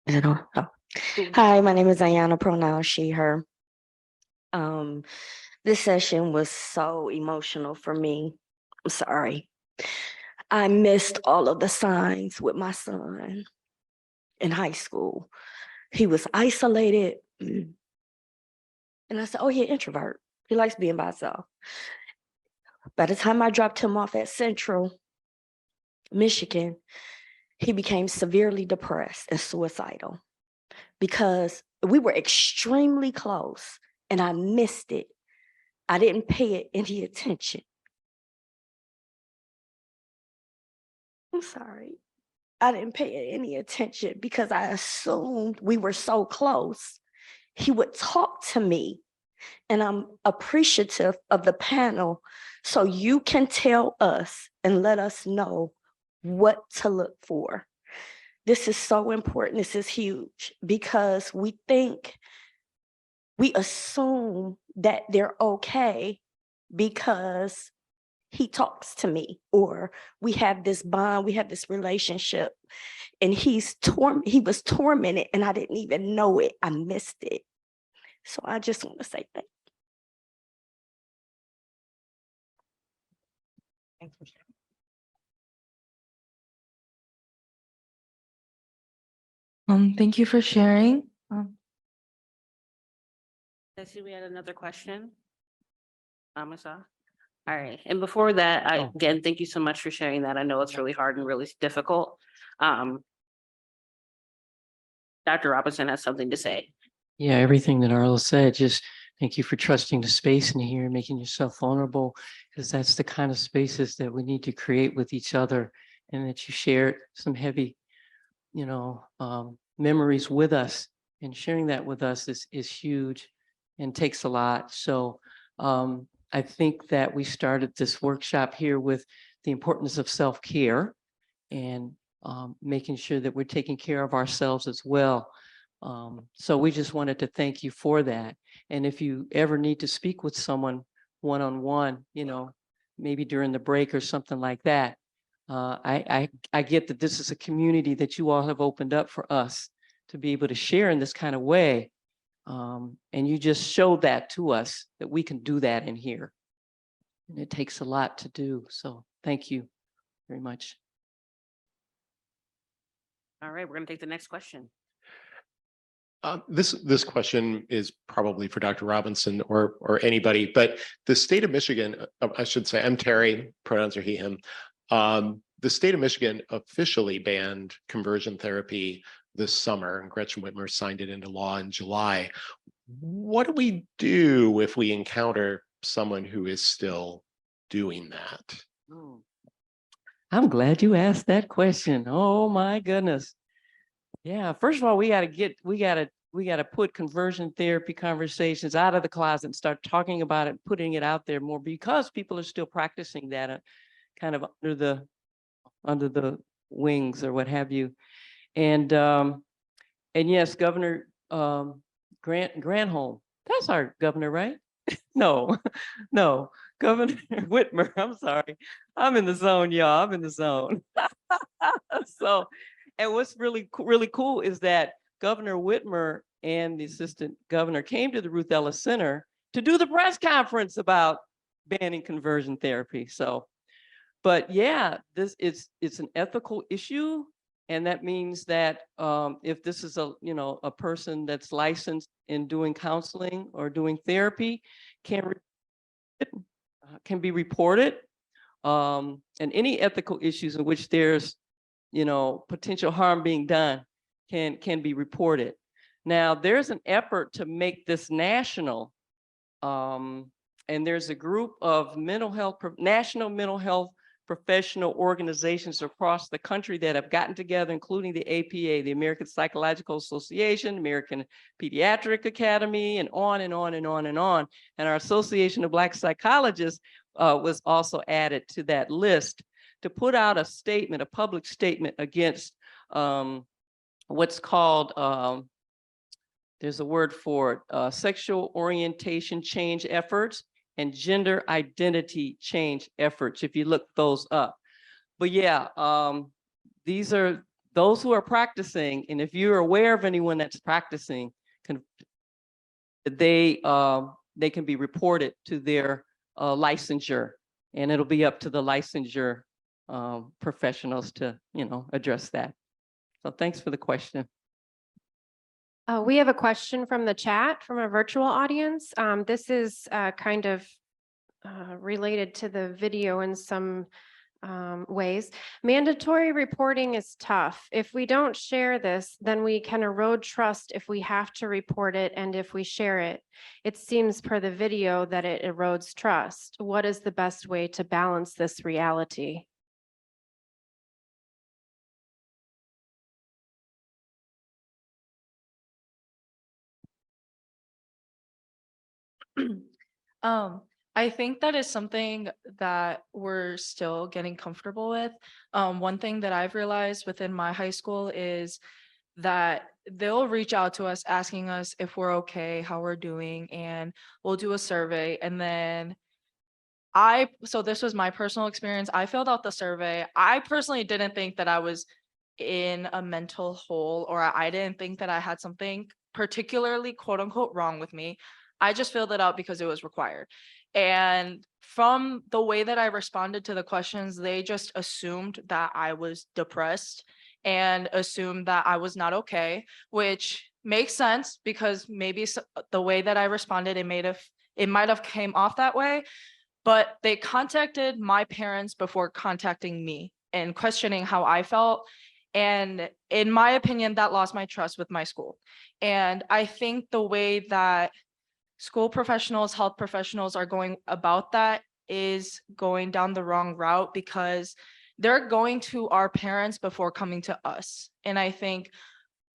Is it on? Oh. Hi, my name is Ayana, pronoun she, her. This session was so emotional for me. I'm sorry. I missed all of the signs with my son in high school. He was isolated. And I said, oh, he an introvert. He likes being by himself. By the time I dropped him off at Central, Michigan, he became severely depressed and suicidal because we were extremely close and I missed it. I didn't pay it any attention. I'm sorry. I didn't pay it any attention because I assumed we were so close. He would talk to me, and I'm appreciative of the panel. So you can tell us and let us know what to look for. This is so important. This is huge because we assume that they're okay because he talks to me or we have this bond, we have this relationship, and he was tormented and I didn't even know it. I missed it. So I just want to say thank you. Thanks for sharing. Thank you for sharing. I see we had another question. Amasa. All right, and before that, Oh. again, thank you so much for sharing that. I know it's really hard and really difficult. Dr. Robinson has something to say. Yeah, everything that Arlo said, just thank you for trusting the space in here, making yourself vulnerable, because that's the kind of spaces that we need to create with each other, and that you shared some heavy, memories with us, and sharing that with us is huge and takes a lot. So I think that we started this workshop here with the importance of self-care and making sure that we're taking care of ourselves as well. So we just wanted to thank you for that. And if you ever need to speak with someone one-on-one, maybe during the break or something like that, I get that this is a community that you all have opened up for us to be able to share in this kind of way. And you just showed that to us, that we can do that in here. And it takes a lot to do. So thank you very much. All right, we're gonna take the next question. This question is probably for Dr. Robinson or anybody, but the state of Michigan, I should say, I'm Terry, pronouns are he, him. The state of Michigan officially banned conversion therapy this summer, and Gretchen Whitmer signed it into law in July. What do we do if we encounter someone who is still doing that? I'm glad you asked that question. Oh my goodness. Yeah, first of all, we gotta put conversion therapy conversations out of the closet and start talking about it, putting it out there more, because people are still practicing that kind of under the wings or what have you. And yes, Governor Granholm, that's our governor, right? No, no, Governor Whitmer. I'm sorry. I'm in the zone, y'all. I'm in the zone. So, and what's really cool is that Governor Whitmer and the assistant governor came to the Ruth Ellis Center to do the press conference about banning conversion therapy. So, but yeah, it's an ethical issue. And that means that if this is a person that's licensed in doing counseling or doing therapy, can be reported. And any ethical issues in which there's potential harm being done can be reported. Now, there's an effort to make this national, and there's a group of national mental health professional organizations across the country that have gotten together, including the APA, the American Psychological Association, American Pediatric Academy, and on and on and on and on. And our Association of Black Psychologists was also added to that list to put out a statement, a public statement against what's called, there's a word for it, sexual orientation change efforts and gender identity change efforts, if you look those up. But yeah, these are those who are practicing, and if you're aware of anyone that's practicing, they can be reported to their licensure, and it'll be up to the licensure professionals to, address that. So thanks for the question. We have a question from the chat from a virtual audience. This is kind of related to the video in some ways. Mandatory reporting is tough. If we don't share this, then we can erode trust if we have to report it and if we share it. It seems per the video that it erodes trust. What is the best way to balance this reality? I think that is something that we're still getting comfortable with. One thing that I've realized within my high school is that they'll reach out to us asking us if we're okay, how we're doing, and we'll do a survey. And then so this was my personal experience. I filled out the survey. I personally didn't think that I was in a mental hole, or I didn't think that I had something particularly quote unquote wrong with me. I just filled it out because it was required. And from the way that I responded to the questions, they just assumed that I was depressed and assumed that I was not okay, which makes sense because maybe the way that I responded, it might have came off that way, but they contacted my parents before contacting me and questioning how I felt. And in my opinion, that lost my trust with my school. And I think the way that school professionals, health professionals are going about that is going down the wrong route because they're going to our parents before coming to us. And I think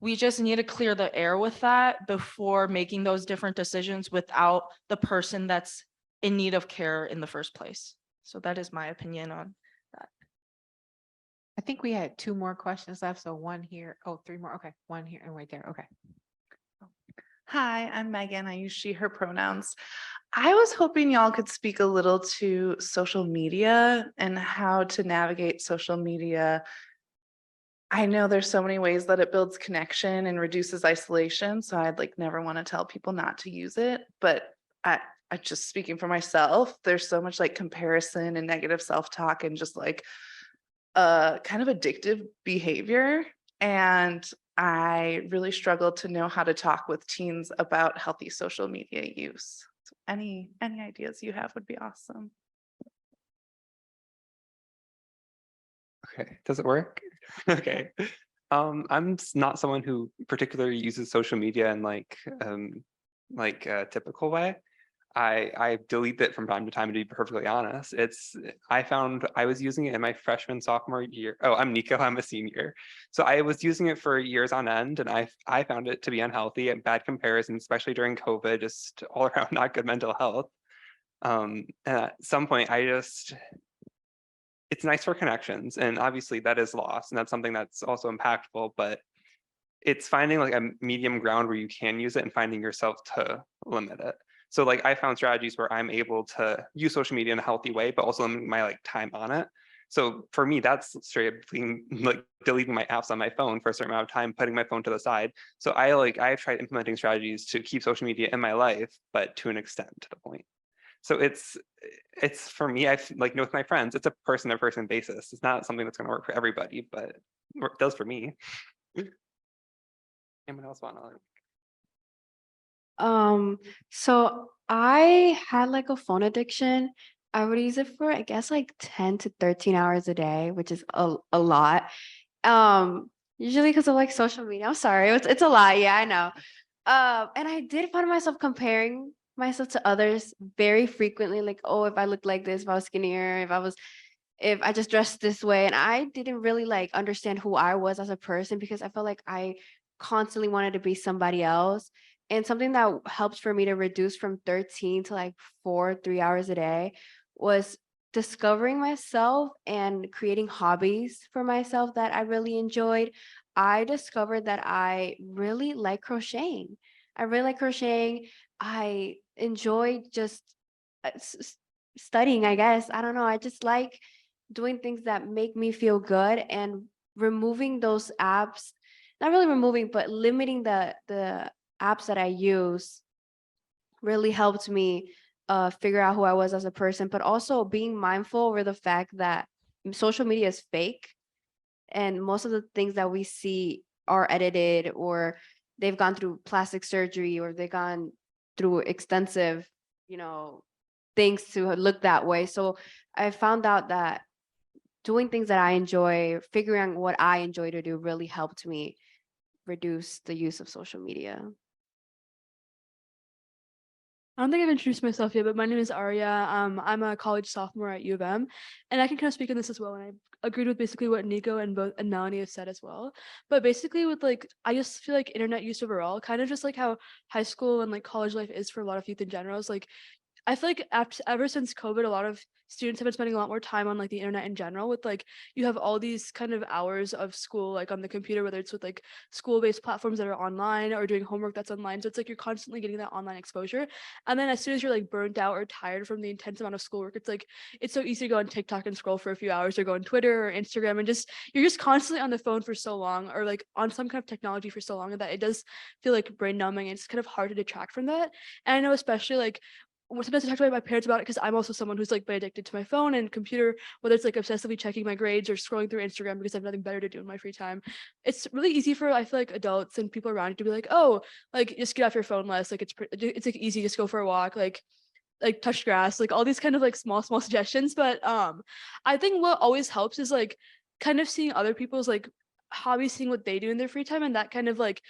we just need to clear the air with that before making those different decisions without the person that's in need of care in the first place. So that is my opinion on that. I think we had 2 more questions left. So one here. Oh, 3 more. Okay. One here and right there. Okay. Hi, I'm Megan. I use she, her pronouns. I was hoping y'all could speak a little to social media and how to navigate social media. I know there's so many ways that it builds connection and reduces isolation. So I'd like never want to tell people not to use it. But I just speaking for myself, there's so much like comparison and negative self-talk and just like kind of addictive behavior. And I really struggle to know how to talk with teens about healthy social media use. So any ideas you have would be awesome. Okay, does it work? Okay. I'm not someone who particularly uses social media in like a typical way. I delete it from time to time, to be perfectly honest. I found I was using it in my freshman, sophomore year. Oh, I'm Nico, I'm a senior. So I was using it for years on end, and I found it to be unhealthy and bad comparison, especially during COVID, just all around not good mental health. And at some point it's nice for connections, and obviously that is lost, and that's something that's also impactful, but it's finding like a medium ground where you can use it and finding yourself to limit it. So like I found strategies where I'm able to use social media in a healthy way, but also limit my like time on it. So for me, that's straight up like deleting my apps on my phone for a certain amount of time, putting my phone to the side. So I've tried implementing strategies to keep social media in my life, but to an extent, to the point. So it's for me, I like with my friends, it's a person to person basis. It's not something that's going to work for everybody, but it does for me. Anyone else want to? So I had like a phone addiction. I would use it for, I guess, like 10 to 13 hours a day, which is a lot. Usually because of like social media. I'm sorry, it's a lot. Yeah, I know. And I did find myself comparing myself to others very frequently, like, oh, if I looked like this, if I was skinnier, if I just dressed this way. And I didn't really like understand who I was as a person because I felt like I constantly wanted to be somebody else. And something that helps for me to reduce from 13 to like 3 hours a day was discovering myself and creating hobbies for myself that I really enjoyed. I discovered that I really like crocheting. I really like crocheting. I enjoy just studying, I guess. I don't know. I just like doing things that make me feel good and removing those apps, not really removing, but limiting the apps that I use really helped me figure out who I was as a person, but also being mindful over the fact that social media is fake and most of the things that we see are edited or they've gone through plastic surgery or they've gone through extensive, things to look that way. So I found out that doing things that I enjoy, figuring out what I enjoy to do really helped me reduce the use of social media. I don't think I've introduced myself yet, but my name is Arya. I'm a college sophomore at U of M, and I can kind of speak on this as well. And I agreed with basically what Nico and Melanie have said as well. But basically, with I just feel like internet use overall, kind of just like how high school and like college life is for a lot of youth in general. Is like I feel like ever since COVID, a lot of students have been spending a lot more time on the internet in general with you have all these kind of hours of school on the computer, whether it's with school-based platforms that are online or doing homework that's online. So it's you're constantly getting that online exposure. And then as soon as you're burnt out or tired from the intense amount of schoolwork, it's so easy to go on TikTok and scroll for a few hours or go on Twitter or Instagram and you're just constantly on the phone for so long or on some kind of technology for so long that it does feel brain numbing and it's kind of hard to detract from that. And I know especially sometimes I talk to my parents about it because I'm also someone who's like been addicted to my phone and computer, whether it's like obsessively checking my grades or scrolling through Instagram because I have nothing better to do in my free time. It's really easy for, I feel like, adults and people around you to be like, oh, like just get off your phone less. Like it's like easy, just go for a walk. Like touch grass, like all these kind of like small suggestions. But I think what always helps is like kind of seeing other people's like hobbies, seeing what they do in their free time, and that kind of like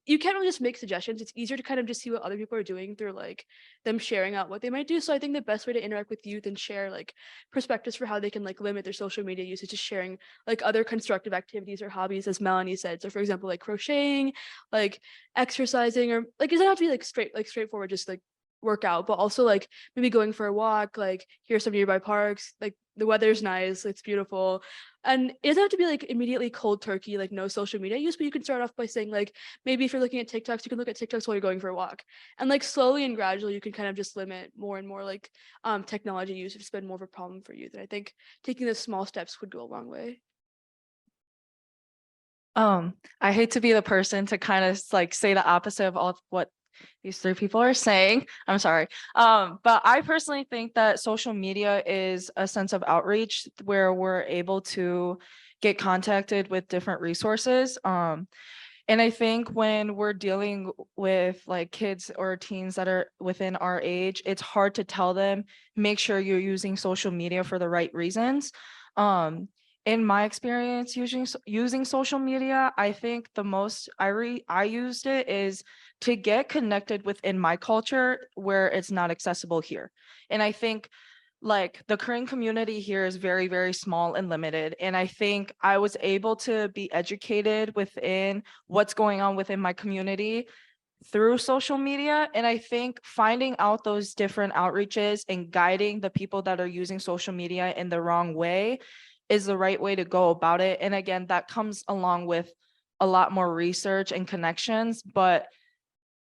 you can't really just make suggestions. It's easier to kind of just see what other people are doing through like them sharing out what they might do. So I think the best way to interact with youth and share like perspectives for how they can like limit their social media usage is sharing like other constructive activities or hobbies, as Melanie said. So for example, like crocheting, like exercising, or like it doesn't have to be like straightforward, just like workout, but also like maybe going for a walk, like here's some nearby parks, like the weather's nice, it's beautiful. And it doesn't have to be like immediately cold turkey, like no social media use, but you can start off by saying like, maybe if you're looking at TikToks, you can look at TikToks while you're going for a walk. And like slowly and gradually you can kind of just limit more and more like technology use, which has been more of a problem for youth. And I think taking those small steps would go a long way. I hate to be the person to kind of like say the opposite of all of what these three people are saying. I'm sorry. But I personally think that social media is a sense of outreach where we're able to get contacted with different resources. And I think when we're dealing with like kids or teens that are within our age, it's hard to tell them, make sure you're using social media for the right reasons. In my experience using social media, I think the most I used it is to get connected within my culture where it's not accessible here. And I think like the Korean community here is very, very small and limited. And I think I was able to be educated within what's going on within my community through social media. And I think finding out those different outreaches and guiding the people that are using social media in the wrong way is the right way to go about it. And again, that comes along with a lot more research and connections, but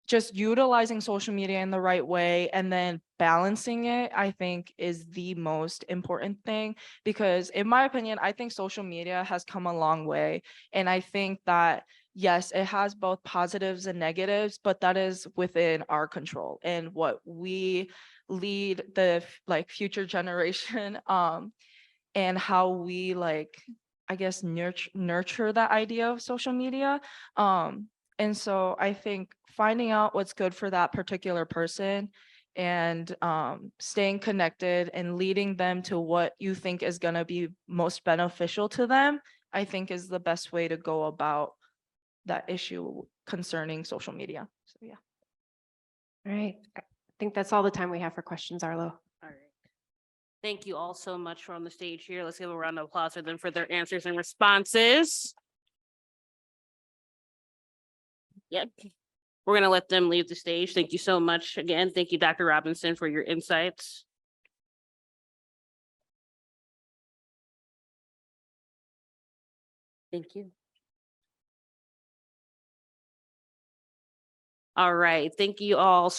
just utilizing social media in the right way and then balancing it, I think is the most important thing. Because in my opinion, I think social media has come a long way. And I think that, yes, it has both positives and negatives, but that is within our control and what we lead the like future generation and how we like, I guess, nurture that idea of social media. And so I think finding out what's good for that particular person and staying connected and leading them to what you think is going to be most beneficial to them, I think is the best way to go about that issue concerning social media. So yeah. All right. I think that's all the time we have for questions, Arlo. All right. Thank you all so much for on the stage here. Let's give a round of applause for them for their answers and responses. Yep. We're going to let them leave the stage. Thank you so much again. Thank you, Dr. Robinson, for your insights. Thank you. All right. Thank you all